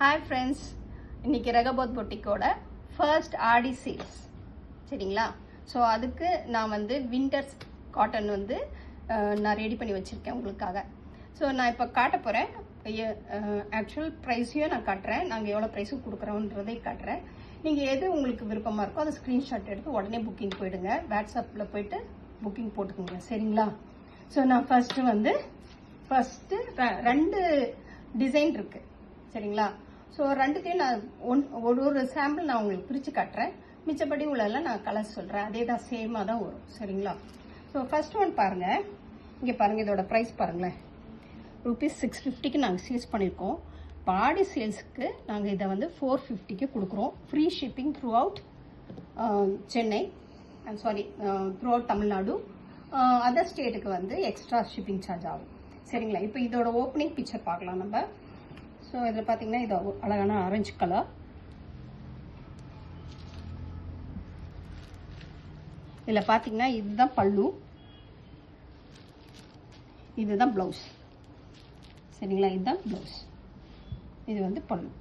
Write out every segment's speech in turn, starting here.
Hi friends, இன்னைக்கு Rehoboth பொட்டிக்கோட first ஆடி sales சரிங்களா. So அதுக்கு நான் வந்து விண்டர்ஸ் காட்டன் வந்து நான் ரெடி பண்ணி வச்சுருக்கேன் உங்களுக்காக. ஸோ நான் இப்போ காட்ட போகிறேன். ஆக்சுவல் ப்ரைஸையும் நான் காட்டுறேன், நாங்கள் எவ்வளோ ப்ரைஸும் கொடுக்குறோன்றதை காட்டுறேன். நீங்கள் எது உங்களுக்கு விருப்பமாக இருக்கோ அதை ஸ்க்ரீன்ஷாட் எடுத்து உடனே புக்கிங் போயிடுங்க. வாட்ஸ்அப்பில் போய்ட்டு புக்கிங் போட்டுக்கோங்க சரிங்களா. ஸோ நான் ஃபஸ்ட்டு ரெண்டு டிசைன் இருக்குது சரிங்களா. ஸோ ரெண்டுத்தையும் நான் ஒரு சாம்பிள் நான் உங்களுக்கு பிரித்து காட்டுறேன். மிச்சப்படி உள்ளெல்லாம் நான் கலர் சொல்கிறேன், அதே தான் சேமாக தான் வரும் சரிங்களா. ஸோ ஃபர்ஸ்ட் ஒன் பாருங்கள், இங்கே பாருங்கள், இதோட ப்ரைஸ் பாருங்களேன். ₹650க்கு நாங்கள் சேல்ஸ் பண்ணியிருக்கோம். பாடி சேல்ஸுக்கு நாங்கள் இதை வந்து 450க்கு கொடுக்குறோம். Free shipping through out Chennai, through out Tamil Nadu. Other ஸ்டேட்டுக்கு வந்து எக்ஸ்ட்ரா ஷிப்பிங் சார்ஜ் ஆகும் சரிங்களா. இப்போ இதோட ஓப்பனிங் பிக்சர் பார்க்கலாம் நம்ம. ஸோ இதில் பார்த்தீங்கன்னா இது அழகான ஆரஞ்சு கலர். இதில் பார்த்தீங்கன்னா இதுதான் பல்லு, இதுதான் ப்ளவுஸ் சரிங்களா. இதுதான் ப்ளவுஸ், இது வந்து பல்லு.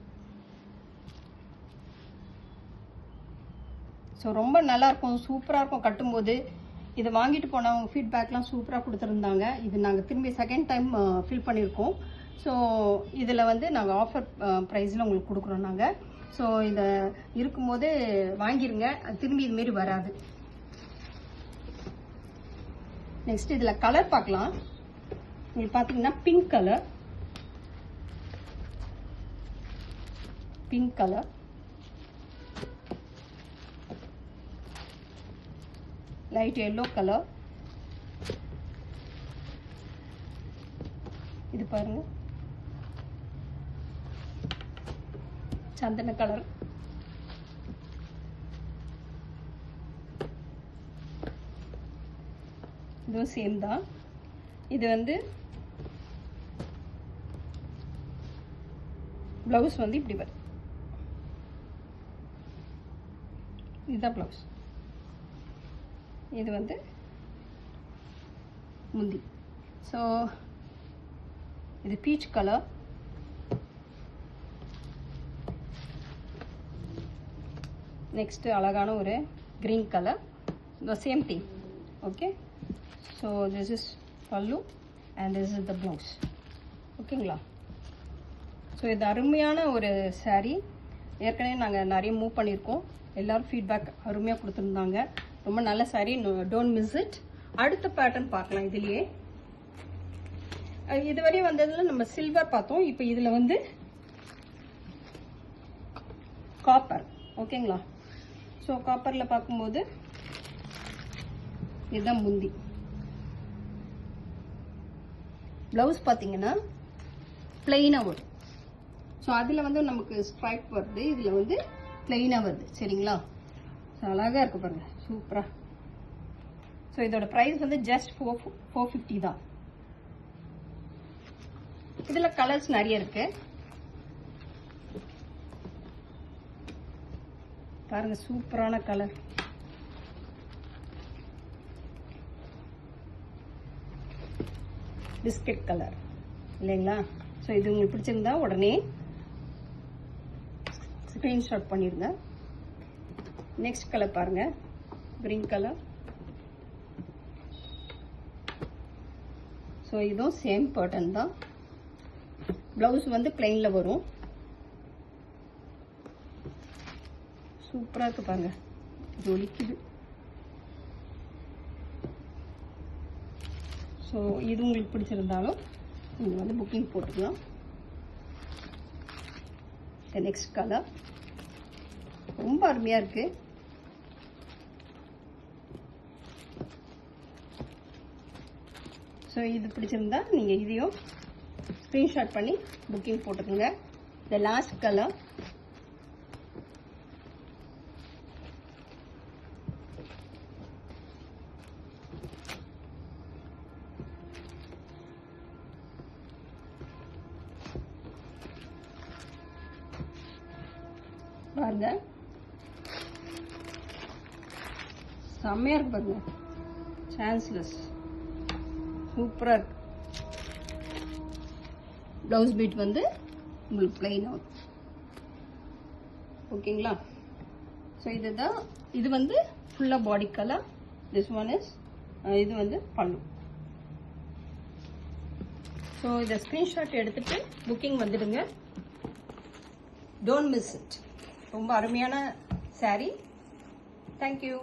ஸோ ரொம்ப நல்லாயிருக்கும், சூப்பராக இருக்கும் கட்டும்போது. இதை வாங்கிட்டு போனவங்க ஃபீட்பேக்லாம் சூப்பராக கொடுத்துருந்தாங்க. இது நாங்கள் திரும்பி செகண்ட் டைம் ஃபில் பண்ணியிருக்கோம். ஸோ இதில் வந்து நாங்கள் ஆஃபர் ப்ரைஸில் உங்களுக்கு கொடுக்குறோம் நாங்கள். ஸோ இதை இருக்கும்போது வாங்கிருங்க, திரும்பி இதுமாரி வராது. நெக்ஸ்ட் இதில் கலர் பார்க்கலாம். இது பார்த்தீங்கன்னா pink colour, light yellow colour. இது பாருங்க, சந்தன கலர். இதுவும் சேம் தான். இது வந்து பிளவுஸ் வந்து இப்படி வரும், இதுதான் பிளவுஸ். இது வந்து முந்தி. ஸோ இது பீச் கலர், நெக்ஸ்ட் அழகான ஒரு green colour, the same thing. Okay, so this is pallu and this is the blouse. ஓகேங்களா. ஸோ இது அருமையான ஒரு saree. ஏற்கனவே நாங்கள் நிறைய மூவ் பண்ணியிருக்கோம், எல்லோரும் ஃபீட்பேக் அருமையாக கொடுத்துருந்தாங்க. ரொம்ப நல்ல saree, டோன்ட் மிஸ் இட். அடுத்த பேட்டர்ன் பார்க்கலாம். இதுலேயே இதுவரையும் வந்ததில் நம்ம சில்வர் பார்த்தோம், இப்போ இதில் வந்து காப்பர். ஓகேங்களா. ஸோ காப்பரில் பார்க்கும்போது இதுதான் முந்தி. ப்ளவுஸ் பார்த்தீங்கன்னா பிளெயினாக வரும். ஸோ அதில் வந்து நமக்கு ஸ்ட்ரைப் வருது, இதில் வந்து பிளெயினாக வருது சரிங்களா. ஸோ அழகாக இருக்குது பாருங்கள், சூப்பராக. ஸோ இதோட ப்ரைஸ் வந்து ஜஸ்ட் 450 தான். இதில் கலர்ஸ் நிறைய இருக்கு பாருங்க, சூப்பரான கலர். பிஸ்கட் கலர் இல்லைங்களா. ஸோ இது உங்களுக்கு பிடிச்சிருந்தா உடனே ஸ்க்ரீன்ஷாட் பண்ணிடுங்க. நெக்ஸ்ட் கலர் பாருங்க, கிரீன் கலர். ஸோ இதுவும் சேம் பேட்டர்ன் தான். ப்ளவுஸ் வந்து பிளெயினில் வரும். சூப்பராக இருக்கு பாருங்க, ஜொலிக்குது. ஸோ இது உங்களுக்கு பிடிச்சிருந்தாலும் நீங்கள் வந்து புக்கிங் போட்டுக்கலாம். நெக்ஸ்ட் கலர் ரொம்ப அருமையாக இருக்கு. ஸோ இது பிடிச்சிருந்தா நீங்கள் இதையும் ஸ்க்ரீன்ஷாட் பண்ணி புக்கிங் போட்டுக்கோங்க. இந்த லாஸ்ட் கலர் பாருங்க, செம்மையா இருக்கு பாருங்க, சான்ஸ்லெஸ், சூப்பரா இருக்கு. ப்ளவுஸ் பீட் வந்து உங்களுக்கு பிளைன் ஆகும். ஓகேங்களா? ஸோ இதுதான், இது வந்து ஃபுல்லாக பாடி கலர். திஸ் ஒன் இஸ், இது வந்து பல்லு. ஸோ இதை ஸ்க்ரீன்ஷாட் எடுத்துகிட்டு புக்கிங் வந்துடுங்க. Don't miss it. ரொம்ப அருமையான saree. தேங்க்யூ.